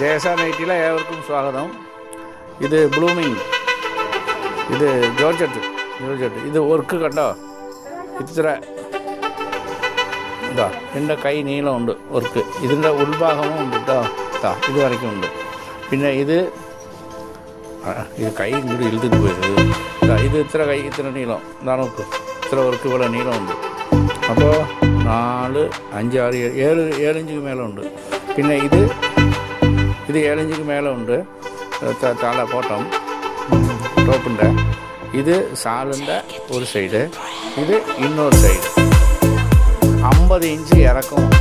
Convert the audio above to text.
ജയസ നൈറ്റിയിലെ ഏവർക്കും സ്വാഗതം. ഇത് ബ്ലൂമിങ്, ഇത് ജോർജറ്റ്. ഇത് വർക്ക് കണ്ടോ? ഇത്ര ഇതാ എൻ്റെ കൈ നീളമുണ്ട് വർക്ക്. ഇതിൻ്റെ ഉൾഭാഗവും ഉണ്ട് കേട്ടോ. ഇത് വരയ്ക്കുന്നുണ്ട്. പിന്നെ ഇത് കൈ ഇങ്ങോട്ട് ഇഴുത്തിട്ട് പോയത്. ഇത് ഇത്ര നീളം. ഇതാണ് നോക്ക്, ഇത്ര വർക്ക് ഇവിടെ നീളമുണ്ട്. അപ്പോൾ 4, 5, 6, 7 ഇഞ്ചിക്ക് മേലെ ഉണ്ട്. പിന്നെ ഇത് 7 ഇഞ്ചിക്ക് മേലെ ഉണ്ട്. താഴെ ബോട്ടം ടോപ്പിൻ്റെ. ഇത് സാലിൻ്റെ ഒരു സൈഡ്, ഇത് ഇന്നൊരു സൈഡ്. 50 ഇഞ്ച് ഇറക്കമുണ്ട്.